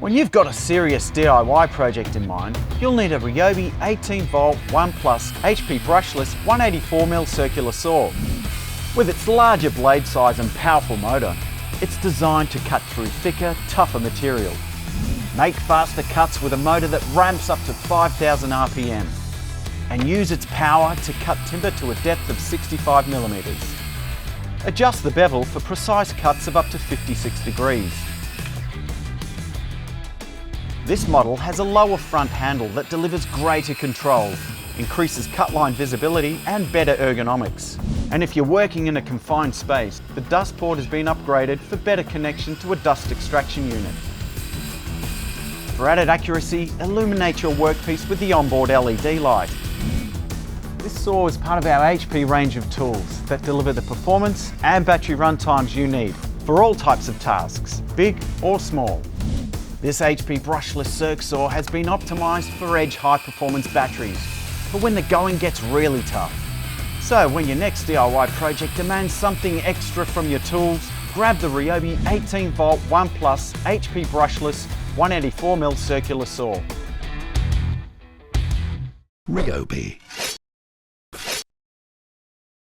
When you've got a serious DIY project in mind, you'll need a RYOBI 18V ONE HP Brushless 184mm circular saw. With its larger blade size and powerful motor, it's designed to cut through thicker, tougher material. Make faster cuts with a motor that ramps up to 5,000 RPM and use its power to cut timber to a depth of 65mm. Adjust the bevel for precise cuts of up to 56 degrees. This model has a lower front handle that delivers greater control, increases cut line visibility and better ergonomics. And if you're working in a confined space, the dust port has been upgraded for better connection to a dust extraction unit. For added accuracy, illuminate your workpiece with the onboard LED light. This saw is part of our HP range of tools that deliver the performance and battery run times you need for all types of tasks, big or small. This HP brushless circ saw has been optimised for edge high-performance batteries for when the going gets really tough. So when your next DIY project demands something extra from your tools, grab the RYOBI 18V ONE HP Brushless 184mm circular saw. RYOBI.